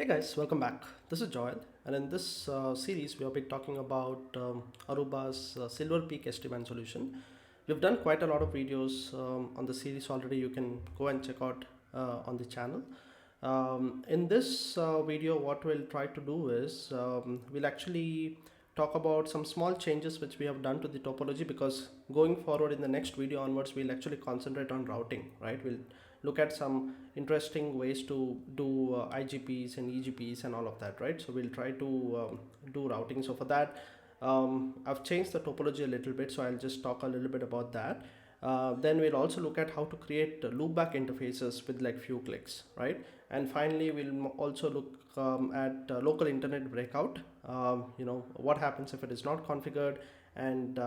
Hey guys, welcome back. This is Joel, and in this series, we have been talking about Aruba's Silver Peak SD-WAN solution. We've done quite a lot of videos on the series already. You can go and check out on the channel. In this video, what we'll try to do is we'll actually talk about some small changes which we have done to the topology, because going forward in the next video onwards, we'll actually concentrate on routing, right? We'll look at some interesting ways to do IGPs and EGPs and all of that, right? So we'll try to do routing. So for that, I've changed the topology a little bit, so I'll just talk a little bit about that. Then we'll also look at how to create loopback interfaces with like few clicks, right? And finally, we'll also look at local internet breakout. What happens if it is not configured, and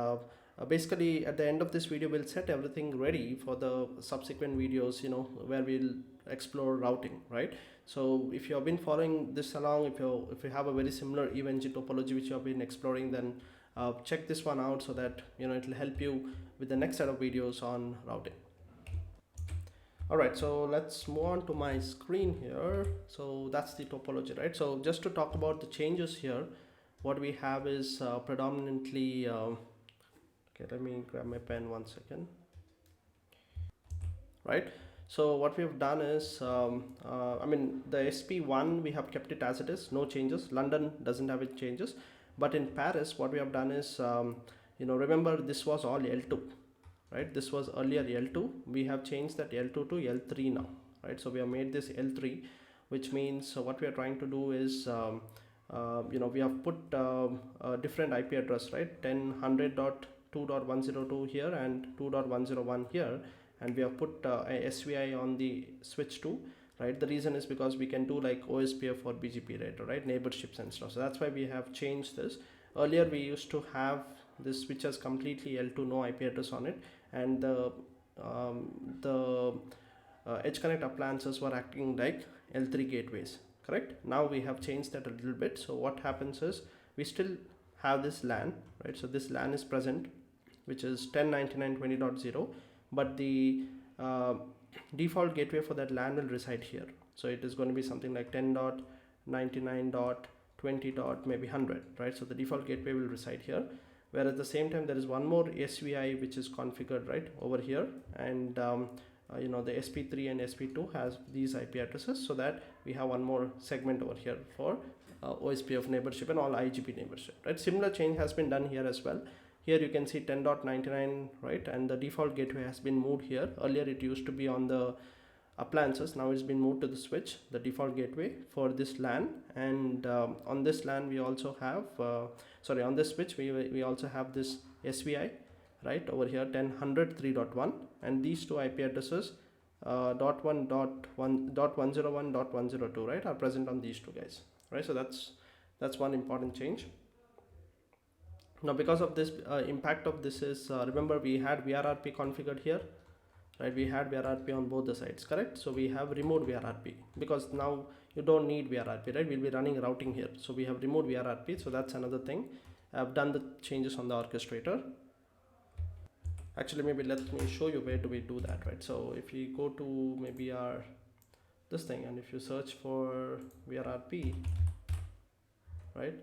basically at the end of this video we'll set everything ready for the subsequent videos, where we'll explore routing, right? So if you have been following this along, if you have a very similar EVNG topology which you have been exploring, then check this one out, so that it'll help you with the next set of videos on routing. Alright, so let's move on to my screen here. So that's the topology, right? So just to talk about the changes here, what we have is predominantly okay, let me grab my pen one second. Right, so what we have done is the SP1, we have kept it as it is, no changes. London doesn't have any changes, but in Paris what we have done is remember, this was all L2, right? This was earlier L2. We have changed that L2 to L3 now, right? So we have made this L3, which means what we are trying to do is we have put a different IP address, right? 10.100.2.102 here and 2.101 here, and we have put a SVI on the switch 2, right? The reason is because we can do like OSPF or BGP data, right? Neighborships and stuff. So that's why we have changed this. Earlier we used to have this switch as completely L2, no IP address on it, and the edge connect appliances were acting like L3 gateways, correct? Now we have changed that a little bit. So what happens is we still have this LAN, right? So this LAN is present, which is 10.99.20.0, but the default gateway for that LAN will reside here. So it is going to be something like 10.99.20. Maybe 100, right? So the default gateway will reside here, where at the same time there is one more SVI which is configured right over here, and the SP3 and SP2 has these IP addresses, so that we have one more segment over here for OSPF neighborship and all IGP neighborship, right? Similar change has been done here as well. Here you can see 10.99, right? And the default gateway has been moved here. Earlier it used to be on the appliances, now it's been moved to the switch, the default gateway for this LAN. And on this LAN we also have on this switch we also have this SVI right over here, 10.100.3.1, and these two IP addresses .1.1.101.102, right, are present on these two guys, right? So that's one important change. Now because of this impact of this is remember, we had VRRP configured here, right? We had VRRP on both the sides, correct? So we have removed VRRP because now you don't need VRRP, right? We'll be running routing here, so we have removed VRRP. So that's another thing. I've done the changes on the orchestrator. Actually, maybe let me show you where do we do that, right? So if we go to maybe our this thing, and if you search for VRRP, right,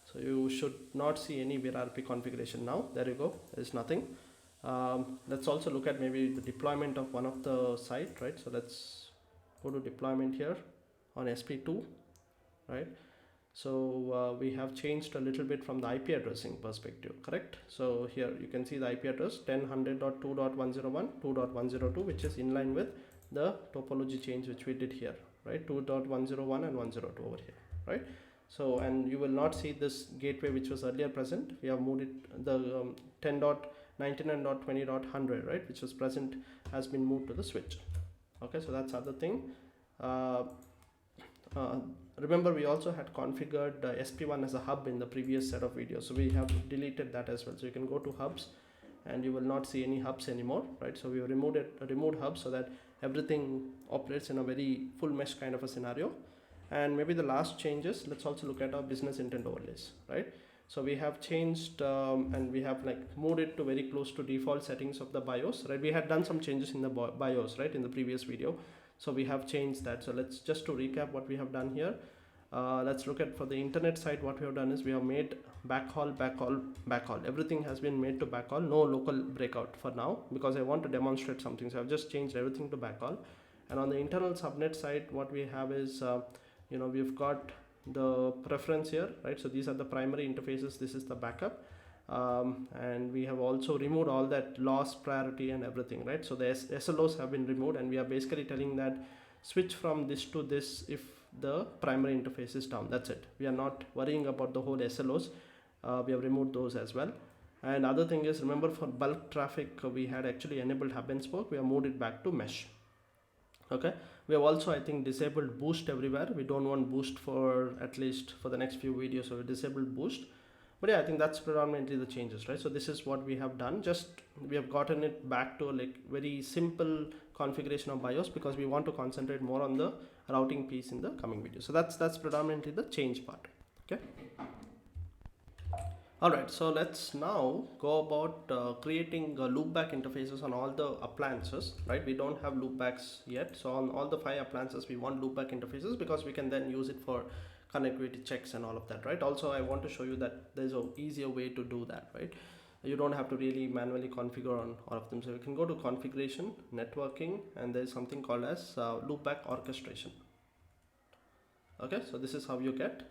so you should not see any VRRP configuration now. There you go, there is nothing. Let's also look at maybe the deployment of one of the site, right? So let's go to deployment here on SP2, right? So we have changed a little bit from the IP addressing perspective, correct? So here you can see the IP address 10.100.2.101, 2.102, which is in line with the topology change which we did here, right? 2.101 and 102 over here, right? So, and you will not see this gateway which was earlier present. We have moved it, the 10.99.20.100, right, which was present, has been moved to the switch. Okay, so that's other thing. Remember, we also had configured SP1 as a hub in the previous set of videos, so we have deleted that as well. So you can go to hubs and you will not see any hubs anymore, right? So we have removed hubs so that everything operates in a very full mesh kind of a scenario. And maybe the last changes, let's also look at our business intent overlays, right? So we have changed and we have like moved it to very close to default settings of the BIOS, right? We had done some changes in the BIOS, right, in the previous video. So we have changed that. So let's just to recap what we have done here. Let's look at for the internet side. What we have done is we have made backhaul, backhaul, backhaul. Everything has been made to backhaul. No local breakout for now because I want to demonstrate something. So I've just changed everything to backhaul. And on the internal subnet side, what we have is, we've got the preference here, right? So these are the primary interfaces. This is the backup. And we have also removed all that loss priority and everything, right? So the SLOs have been removed, and we are basically telling that switch from this to this if the primary interface is down. That's it. We are not worrying about the whole SLOs. We have removed those as well. And other thing is, remember for bulk traffic, we had actually enabled hub and spoke. We have moved it back to mesh. Okay, we have also, I think, disabled boost everywhere. We don't want boost for at least for the next few videos, so we disabled boost. But yeah, I think that's predominantly the changes, right? So this is what we have done. Just we have gotten it back to like very simple configuration of BIOS because we want to concentrate more on the routing piece in the coming video. So that's predominantly the change part. Okay. Alright, so let's now go about creating loopback interfaces on all the appliances, right? We don't have loopbacks yet. So on all the 5 appliances, we want loopback interfaces because we can then use it for connectivity checks and all of that, right? Also, I want to show you that there's an easier way to do that, right? You don't have to really manually configure on all of them. So you can go to configuration, networking, and there's something called as loopback orchestration. Okay, so this is how you get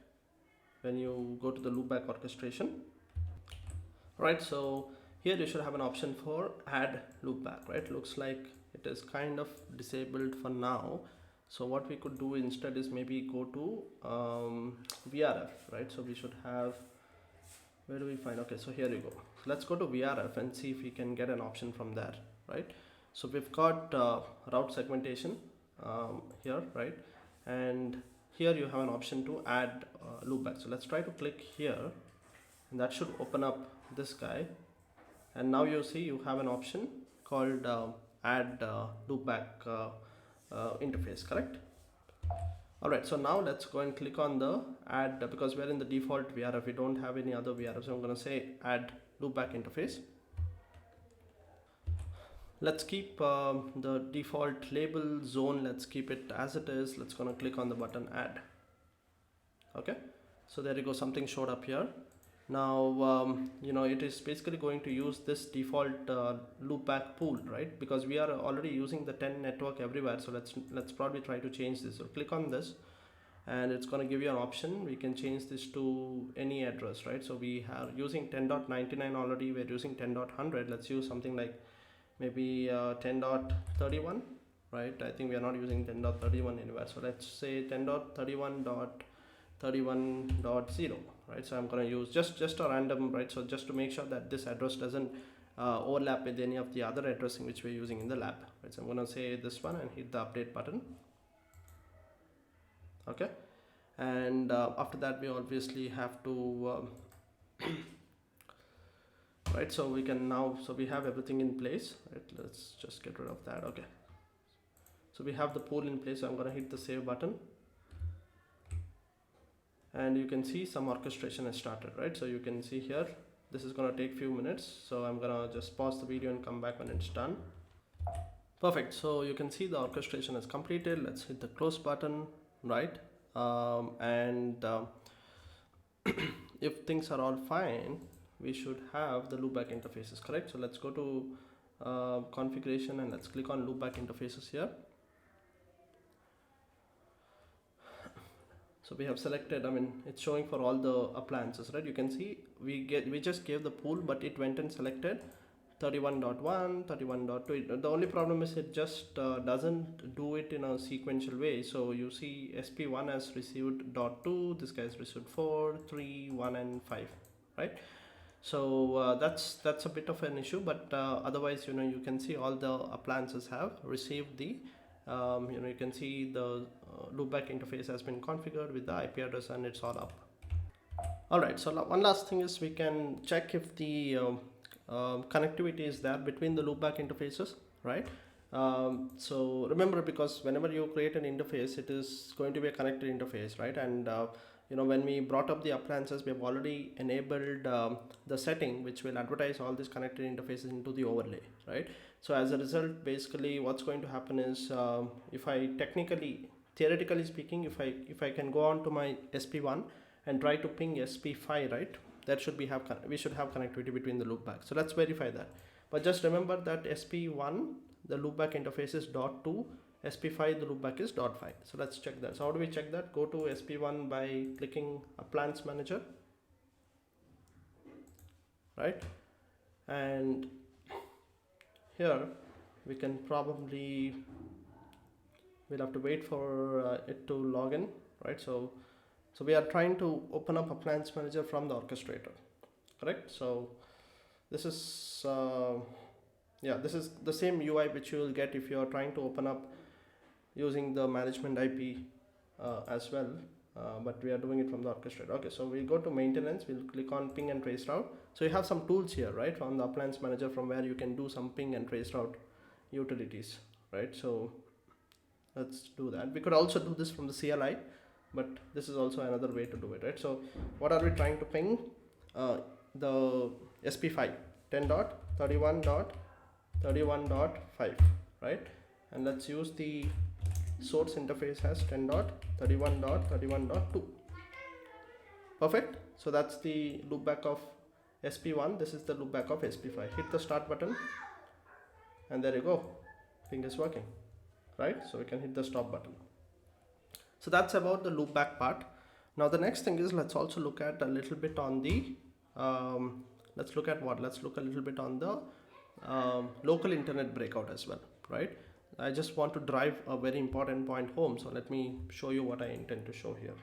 when you go to the loopback orchestration. Right, so here you should have an option for add loopback, right? Looks like it is kind of disabled for now. So what we could do instead is maybe go to VRF, right? So we should have, where do we find, okay, so here you go. So let's go to VRF and see if we can get an option from there, right? So we've got route segmentation here, right? And here you have an option to add loopback. So let's try to click here, and that should open up this guy. And now you see you have an option called add loopback interface, correct? Alright, so now let's go and click on the add, because we're in the default VRF, we don't have any other VRF, so I'm going to say add loopback interface. Let's keep the default label zone, let's keep it as it is. Let's gonna click on the button add. Okay, so there you go, something showed up here. Now it is basically going to use this default loopback pool, right? Because we are already using the 10 network everywhere, so let's probably try to change this. So click on this and it's going to give you an option. We can change this to any address, right? So we are using 10.99 already, we're using 10.100. let's use something like maybe 10.31, right? I think we are not using 10.31 anywhere, so let's say 10.31.31.0, right? So I'm going to use just a random, right? So just to make sure that this address doesn't overlap with any of the other addressing which we're using in the lab, right? So I'm going to say this one and hit the update button. Okay, and after that we obviously have to right, so we can now, so we have everything in place, right? Let's just get rid of that. Okay, so we have the pool in place, so I'm going to hit the save button and you can see some orchestration has started, right? So you can see here this is going to take few minutes, so I'm going to just pause the video and come back when it's done. Perfect, so you can see the orchestration is completed. Let's hit the close button, right? If things are all fine, we should have the loopback interfaces, correct? So let's go to configuration and let's click on loopback interfaces here. So we have selected, I mean, it's showing for all the appliances, right? You can see we just gave the pool, but it went and selected 31.1, 31.2. The only problem is it just doesn't do it in a sequential way. So you see sp1 has received .2, this guy has received 4, 3, 1 and 5, right? So that's a bit of an issue, but otherwise you can see all the appliances have received the you can see the loopback interface has been configured with the IP address and it's all up. Alright, so one last thing is we can check if the connectivity is there between the loopback interfaces, right? So remember, because whenever you create an interface, it is going to be a connected interface, right? And when we brought up the appliances, we have already enabled the setting which will advertise all these connected interfaces into the overlay, right? So as a result, basically what's going to happen is if I technically theoretically speaking, if I can go on to my SP1 and try to ping SP5, right, that should be we should have connectivity between the loopback. So let's verify that. But just remember that SP1, the loopback interface is .2, SP5, the loopback is .5. So let's check that. So how do we check that? Go to SP1 by clicking Appliance Manager, right? And here we can probably, we'll have to wait for it to log in, right? So we are trying to open up Appliance Manager from the orchestrator, correct? So this is this is the same UI which you will get if you are trying to open up using the management IP as well, but we are doing it from the orchestrator. Okay, so we'll go to maintenance, we'll click on ping and trace route. So you have some tools here, right, on the Appliance Manager from where you can do some ping and trace route utilities, right? So let's do that. We could also do this from the CLI, but this is also another way to do it, right? So what are we trying to ping? The SP5 10.31.31.5, right? And let's use the source interface as 10.31.31.2. Perfect. So that's the loopback of SP1. This is the loopback of SP5. Hit the start button, and there you go. Ping is working, right? So we can hit the stop button. So that's about the loopback part. Now the next thing is, let's also look at a little bit on the let's look a little bit on the local internet breakout as well, right? I just want to drive a very important point home, so let me show you what I intend to show here.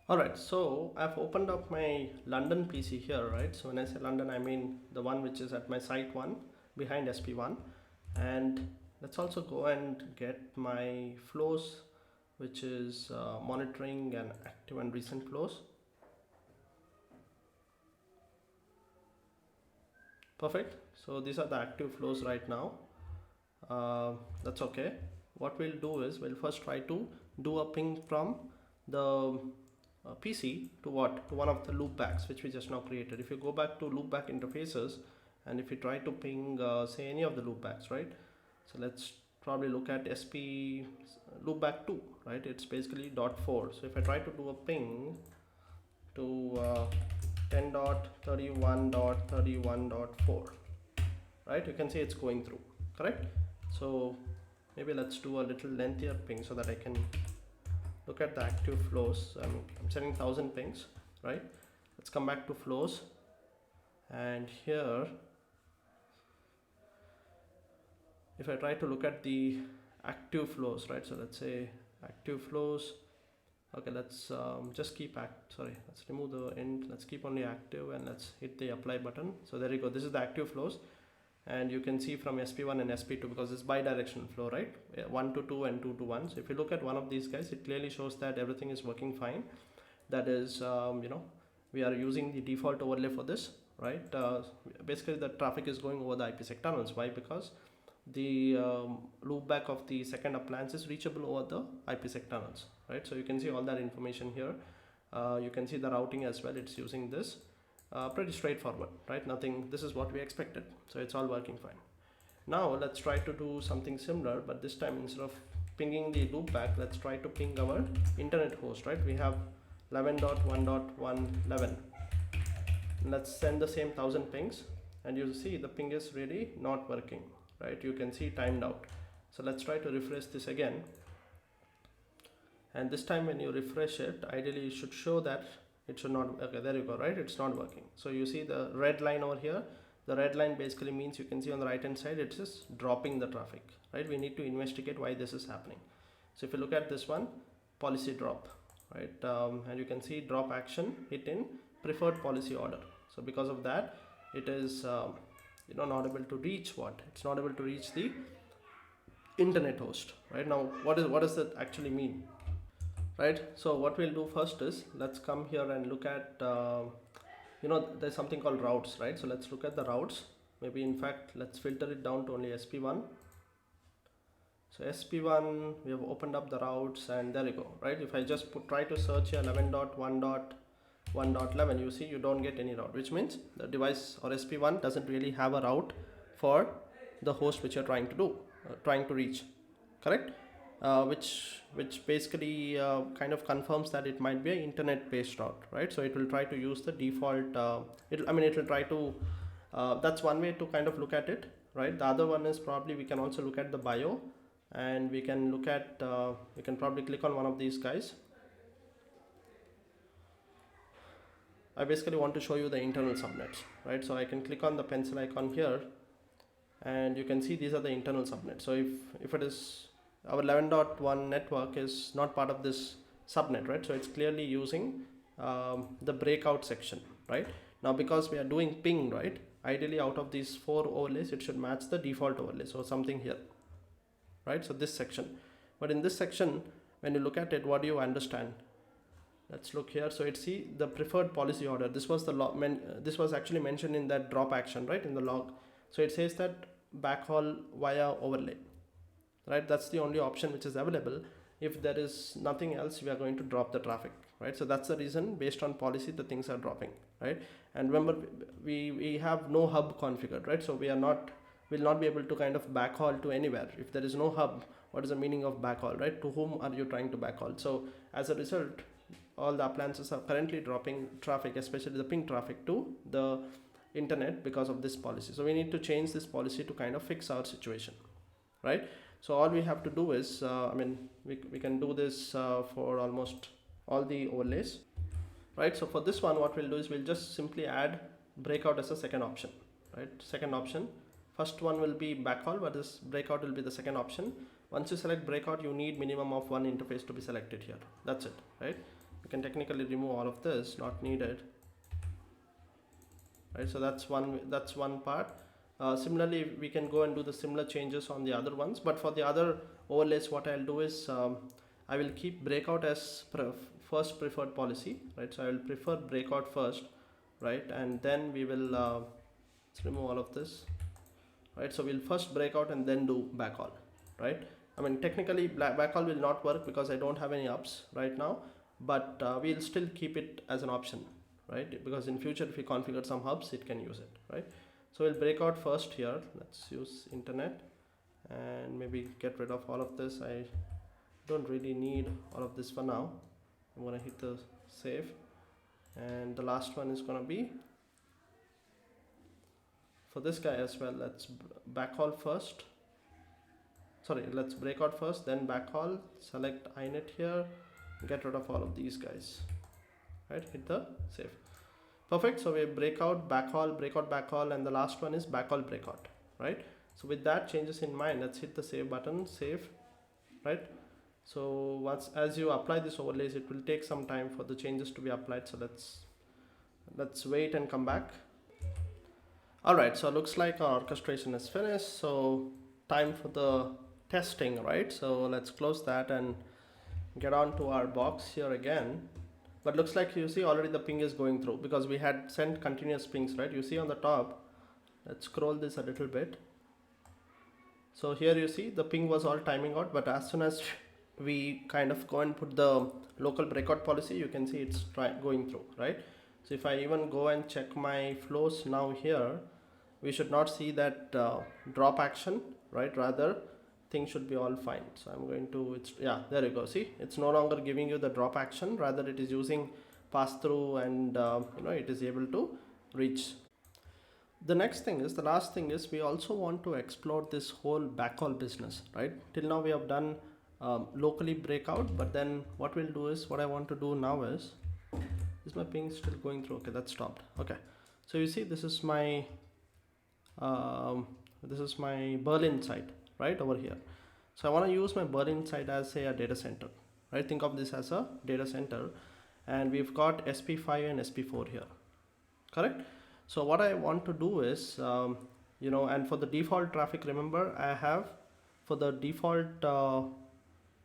Alright, so I've opened up my London PC here, right? So when I say London, I mean the one which is at my site 1 behind SP1. And let's also go and get my flows, which is monitoring and active and recent flows. Perfect. So these are the active flows right now. That's okay. What we'll do is we'll first try to do a ping from the PC to what? To one of the loopbacks which we just now created. If you go back to loopback interfaces and if you try to ping say any of the loopbacks, right? So let's probably look at SP loopback 2, right? It's basically .4. So if I try to do a ping to 10.31.31.4, right? You can see it's going through, correct? So maybe let's do a little lengthier ping so that I can look at the active flows. I'm sending 1000 pings, right? Let's come back to flows, and here if I try to look at the active flows, right? So let's say active flows. Okay, let's just keep let's remove the end, let's keep only active, and let's hit the apply button. So there you go, this is the active flows, and you can see from SP1 and SP2, because it's bi-directional flow, right? 1 to 2 and 2 to 1. So if you look at one of these guys, it clearly shows that everything is working fine. That is, we are using the default overlay for this, right? Basically the traffic is going over the IPsec tunnels. Why? Because the loopback of the second appliance is reachable over the IPsec tunnels, right? So you can see all that information here. You can see the routing as well. It's using this. Pretty straightforward, right? Nothing, this is what we expected. So it's all working fine. Now let's try to do something similar, but this time instead of pinging the loopback, let's try to ping our internet host, right? We have 11.1.111. Let's send the same 1000 pings, and you'll see the ping is really not working, right? You can see timed out. So let's try to refresh this again. And this time when you refresh it, ideally it should show that it should not, okay, there you go, right? It's not working. So you see the red line over here. The red line basically means, you can see on the right hand side, it's just dropping the traffic, right? We need to investigate why this is happening. So if you look at this one, policy drop, right? And you can see drop action hit in preferred policy order. So because of that, it is not able to reach what? It's not able to reach the internet host, right? Now what does that actually mean? Right, so what we'll do first is, let's come here and look at there's something called routes, right? So let's look at the routes. Maybe in fact let's filter it down to only SP1. So SP1, we have opened up the routes, and there you go, right? If I just try to search here 11.1.1.11, you see you don't get any route, which means the device or SP1 doesn't really have a route for the host which you're trying to reach, correct? which basically kind of confirms that it might be an internet based route, right? So it will try to use the default it will try to that's one way to kind of look at it, right? The other one is probably we can also look at the bio, and we can look at we can probably click on one of these guys. I basically want to show you the internal subnets, right? So I can click on the pencil icon here, and you can see these are the internal subnets. So if it is our 11.1 network is not part of this subnet, right? So it's clearly using the breakout section, right? Now because we are doing ping, right, ideally out of these 4 overlays it should match the default overlay, so something here, right? So this section, but in this section when you look at it, what do you understand? Let's look here. So it's see the preferred policy order. This was the log this was actually mentioned in that drop action, right, in the log. So it says that backhaul via overlay, right? That's the only option which is available. If there is nothing else, we are going to drop the traffic, right? So that's the reason, based on policy, the things are dropping, right? And remember, we have no hub configured, right? So will not be able to kind of backhaul to anywhere. If there is no hub, what is the meaning of backhaul, right? To whom are you trying to backhaul? So as a result, all the appliances are currently dropping traffic, especially the ping traffic, to the internet because of this policy. So we need to change this policy to kind of fix our situation, right? So all we have to do is we can do this for almost all the overlays, right? So for this one, what we'll do is we'll just simply add breakout as a second option, right? Second option. First one will be backhaul, but this breakout will be the second option. Once you select breakout, you need minimum of 1 interface to be selected here. That's it, right? You can technically remove all of this, not needed, right? So that's one part. Similarly, we can go and do the similar changes on the other ones, but for the other overlays, what I'll do is I will keep breakout as first preferred policy, right? So I will prefer breakout first, right? And then we will let's remove all of this, right? So we'll first breakout and then do backhaul, right? I mean, technically backhaul will not work because I don't have any ups right now, but we'll still keep it as an option, right? Because in future, if we configure some hubs, it can use it, right? So we'll break out first here. Let's use internet and maybe get rid of all of this. I don't really need all of this for now. I'm gonna hit the save, and the last one is gonna be for this guy as well. Let's backhaul first. Sorry, let's breakout first, then backhaul. Select inet here. Get rid of all of these guys, right? Hit the save. Perfect. So we breakout, backhaul, breakout, backhaul, and the last one is backhaul breakout, right? So with that changes in mind, let's hit the save button, save, right? So as you apply this overlays, it will take some time for the changes to be applied. So let's wait and come back. All right, so it looks like our orchestration is finished. So time for the testing, right? So let's close that and get on to our box here again. But looks like you see already the ping is going through because we had sent continuous pings, right? You see on the top, let's scroll this a little bit. So here you see the ping was all timing out, but as soon as we kind of go and put the local breakout policy, you can see it's going through, right? So if I even go and check my flows now here, we should not see that drop action, right? Rather, things should be all fine. So I'm going to, there you go. See, it's no longer giving you the drop action, rather it is using pass through, and it is able to reach. The next thing is, the last thing is, we also want to explore this whole backhaul business, right? Till now we have done locally breakout, but then what we'll do is, what I want to do now is my ping still going through? Okay, that stopped. Okay, so you see this is my Berlin site, right over here. So I want to use my Berlin site as say a data center, right? Think of this as a data center, and we've got SP5 and SP4 here, correct? So what I want to do is, and for the default traffic, remember I have, for the default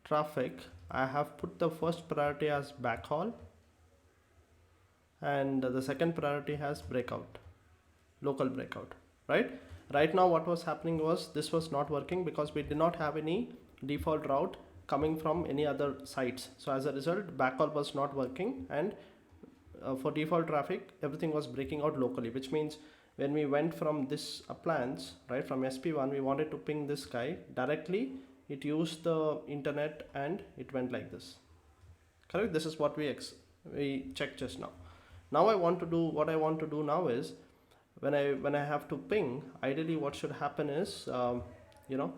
traffic, I have put the first priority as backhaul, and the second priority has breakout, local breakout, right? Right now what was happening was this was not working because we did not have any default route coming from any other sites. So as a result, backhaul was not working, and for default traffic, everything was breaking out locally, which means when we went from this appliance, right, from SP1, we wanted to ping this guy directly it used the internet and it went like this. Correct? This is what we checked just now. Now I want to do, what I want to do now is, when I have to ping, ideally what should happen is, you know,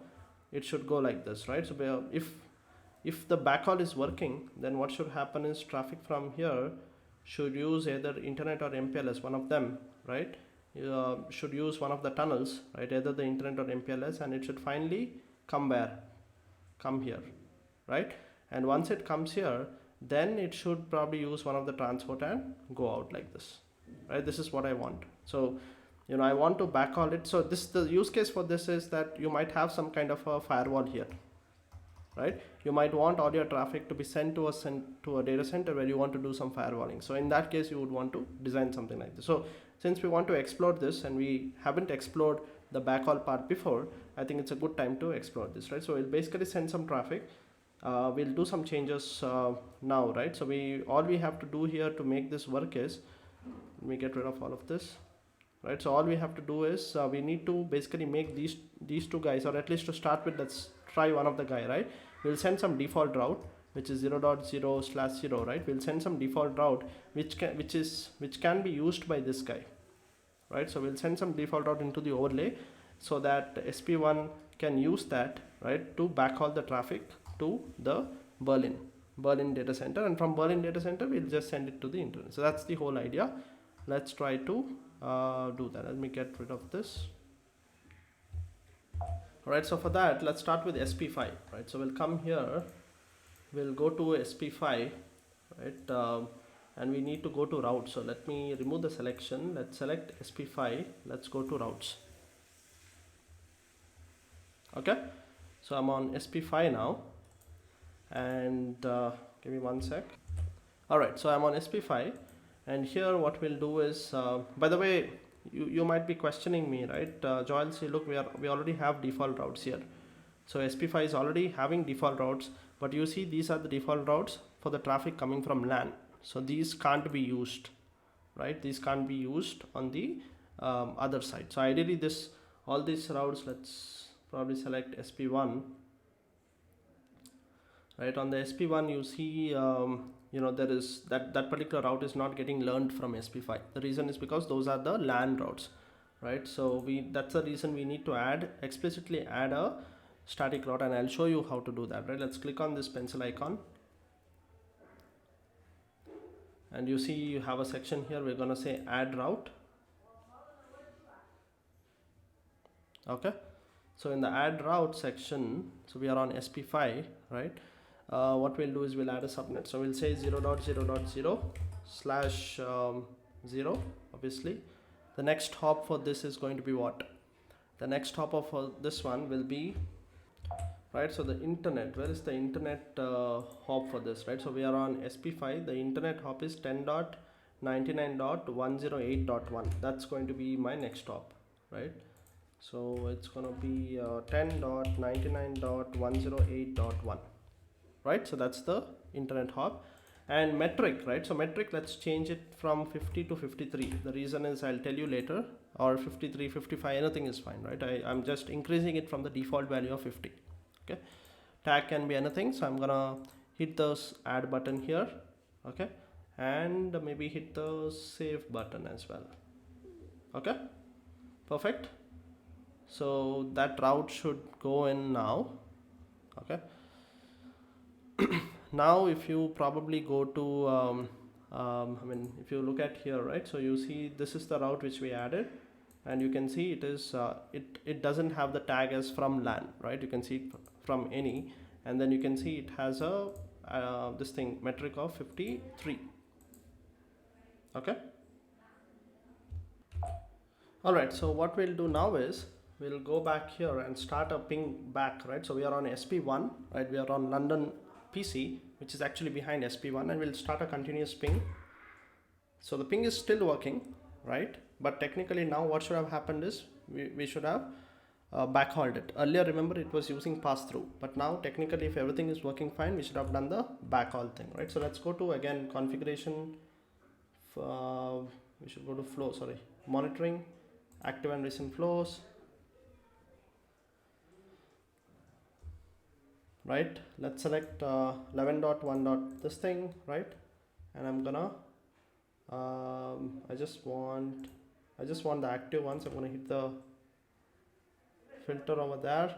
it should go like this, right? So if the backhaul is working, then what should happen is traffic from here should use either internet or MPLS, one of them, right? Should use one of the tunnels, right? Either the internet or MPLS, and it should finally come where? Come here, right? And once it comes here, then it should probably use one of the transport and go out like this, right? This is what I want. So, you know, I want to backhaul it. So the use case for this is that you might have some kind of a firewall here, right? You might want all your traffic to be sent to a data center where you want to do some firewalling. So in that case, you would want to design something like this. So since we want to explore this and we haven't explored the backhaul part before, I think it's a good time to explore this, right? So we'll basically send some traffic. We'll do some changes now, right? So all we have to do here to make this work is, let me get rid of all of this, right? So all we have to do is we need to basically make these two guys, or at least to start with, let's try one of the guy, right? We'll send some default route, which is 0.0/0, right? We'll send some default route which can be used by this guy, right? So we'll send some default route into the overlay so that sd-wan can use that, right, to backhaul the traffic to the Berlin data center, and from Berlin data center we'll just send it to the internet. So that's the whole idea. Let's try to do that. Let me get rid of this. Alright, so for that, let's start with SP5, right? So we'll come here, we'll go to SP5, right? And we need to go to routes. So let me remove the selection. Let's select SP5. Let's go to routes. Okay, so I'm on SP5 now, and give me one sec. Alright, so I'm on SP5, and here what we'll do is, by the way, you might be questioning me, right? Joel, see, look, we already have default routes here. So SP5 is already having default routes, but you see these are the default routes for the traffic coming from LAN. So these can't be used, right? These can't be used on the other side. So ideally all these routes, let's probably select SP1. Right, on the SP1 you see, you know, there is that particular route is not getting learned from SP5. The reason is because those are the LAN routes, right? So that's the reason we need to explicitly add a static route, and I'll show you how to do that, right? Let's click on this pencil icon, and you see you have a section here. We're gonna say add route. Okay, so in the add route section, so we are on SP5, right? What we'll do is we'll add a subnet. So we'll say 0.0.0/0. Obviously, the next hop for this is going to be what? The next hop of this one will be, right? So the internet, where is the internet hop for this, right? So we are on SP5. The internet hop is 10.99.108.1. That's going to be my next hop, right? So it's going to be 10.99.108.1. right? So that's the internet hop. And metric, right? So metric, let's change it from 50 to 53. The reason is I'll tell you later, or 53, 55, anything is fine, right? I'm just increasing it from the default value of 50. Okay, tag can be anything, so I'm gonna hit the add button here. Okay, and maybe hit the save button as well. Okay, perfect. So that route should go in now. Okay. Now if you probably go to I mean, if you look at here, right, so you see this is the route which we added, and you can see it is it doesn't have the tag as from LAN, right? You can see it from any, and then you can see it has a this thing metric of 53. Okay, all right, so what we'll do now is we'll go back here and start a ping back, right? So we are on SP1, right? We are on London PC, which is actually behind SP1, and we'll start a continuous ping. So the ping is still working, right? But technically now what should have happened is we should have backhauled it. Earlier, remember, it was using pass-through, but now technically if everything is working fine, we should have done the backhaul thing, right? So let's go to, again, configuration. We should go to flow, sorry, monitoring, active and recent flows. right? Let's select 11.1 dot this thing, right? And I'm gonna I just want the active ones. I'm gonna hit the filter over there.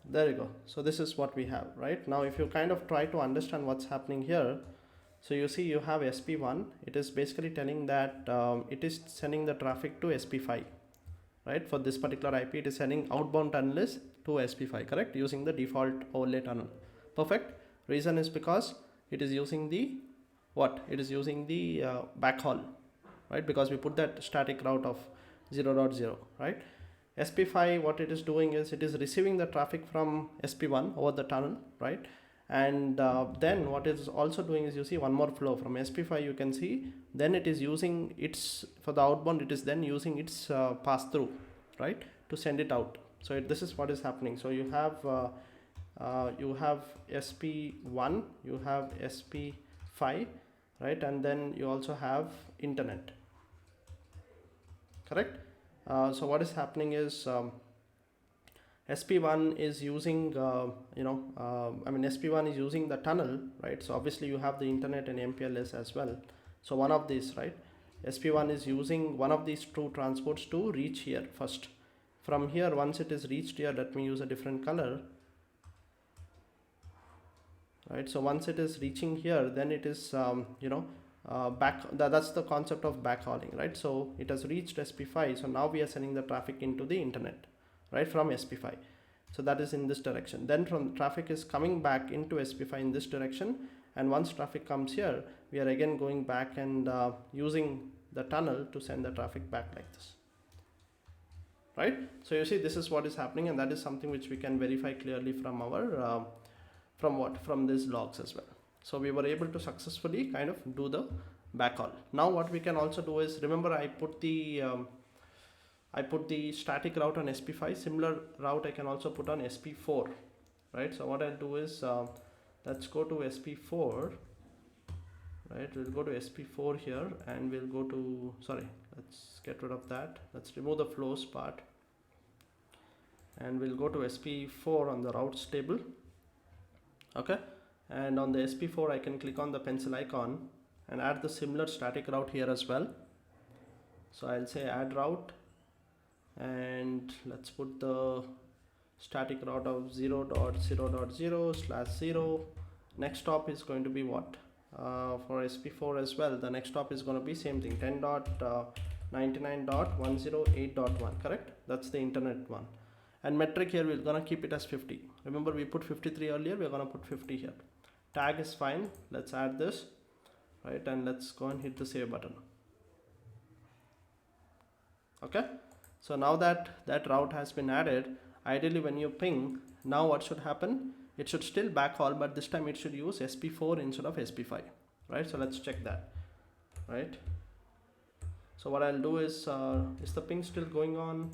There you go. So this is what we have, right? Now if you kind of try to understand what's happening here, so you see you have SP1. It is basically telling that it is sending the traffic to SP5, right? For this particular IP, it is sending outbound tunnel is to SP5, correct? Using the default overlay tunnel. Perfect. Reason is because it is using the what? It is using the backhaul, right? Because we put that static route of 0.0, right? SP5, what it is doing is it is receiving the traffic from SP1 over the tunnel, right? And then what it is also doing is, you see one more flow from SP5, you can see, then it is using its, for the outbound, it is then using its pass through, right, to send it out. So this is what is happening. So you have SP1, you have SP5, right, and then you also have internet, correct? So what is happening is SP1 is using SP1 is using the tunnel, right? So obviously you have the internet and MPLS as well. So one of these, right, SP1 is using one of these two transports to reach here first. From here, once it is reached here, let me use a different color, right? So once it is reaching here, then it is that's the concept of backhauling, right? So it has reached SP5, so now we are sending the traffic into the internet, right, from SP5. So that is in this direction. Then from traffic is coming back into SP5 in this direction, and once traffic comes here, we are again going back and using the tunnel to send the traffic back like this, right? So you see this is what is happening, and that is something which we can verify clearly from our from these logs as well. So we were able to successfully kind of do the backhaul. Now what we can also do is, remember I put the static route on SP5. Similar route I can also put on SP4, right? So what I'll do is let's go to SP4, right? We'll go to SP4 here, and we'll go to, sorry, let's get rid of that. Let's remove the flows part, and we'll go to SP4 on the routes table. Okay, and on the SP4 I can click on the pencil icon and add the similar static route here as well. So I'll say add route, and let's put the static route of 0.0.0/0. Next stop is going to be what? For SP4 as well, the next stop is going to be same thing, 10.99.108.1, correct? That's the internet one. And metric here, we're gonna keep it as 50. Remember we put 53 earlier, we're gonna put 50 here. Tag is fine. Let's add this, right? And let's go and hit the save button. Okay, so now that route has been added, ideally when you ping, now what should happen? It should still backhaul, but this time it should use SP4 instead of SP5, right? So let's check that, right? So what I'll do is the ping still going on?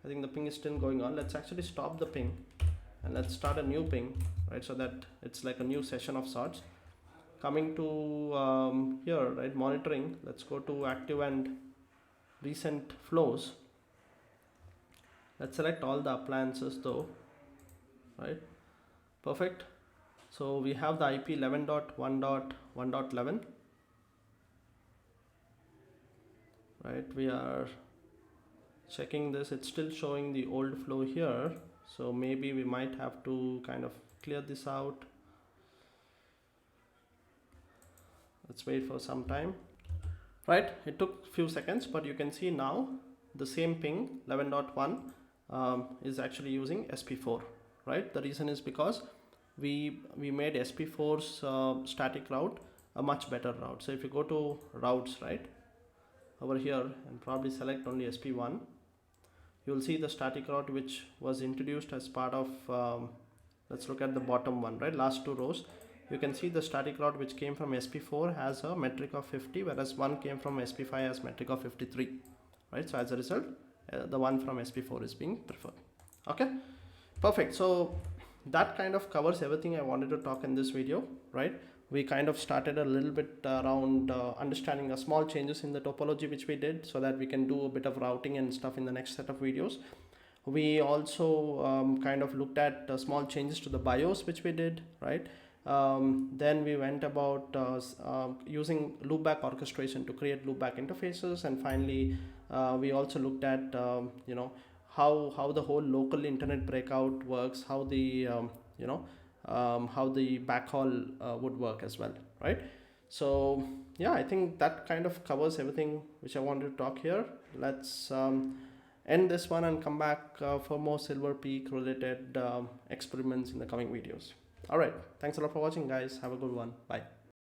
I think the ping is still going on. Let's actually stop the ping and let's start a new ping, right? So that it's like a new session of sorts. Coming to here, right, monitoring, let's go to active and recent flows. Let's select all the appliances though, right? Perfect. So we have the IP 11.1.1.11, right? We are checking this, it's still showing the old flow here, so maybe we might have to kind of clear this out. Let's wait for some time, right? It took a few seconds, but you can see now the same ping 11.1 is actually using SP4, right? The reason is because we made SP4's static route a much better route. So if you go to routes, right, over here, and probably select only SP1, you'll see the static route which was introduced as part of let's look at the bottom one, right, last two rows. You can see the static route which came from SP4 has a metric of 50, whereas one came from SP5 has metric of 53, right? So as a result, the one from SP4 is being preferred. Okay, perfect. So that kind of covers everything I wanted to talk in this video, right? We kind of started a little bit around understanding small changes in the topology which we did, so that we can do a bit of routing and stuff in the next set of videos. We also kind of looked at small changes to the BIOS which we did, right? Then we went about using loopback orchestration to create loopback interfaces, and finally we also looked at how the whole local internet breakout works, how the how the backhaul would work as well, right? So yeah, I think that kind of covers everything which I wanted to talk here. Let's end this one and come back for more Silver Peak related experiments in the coming videos. All right, thanks a lot for watching, guys. Have a good one. Bye.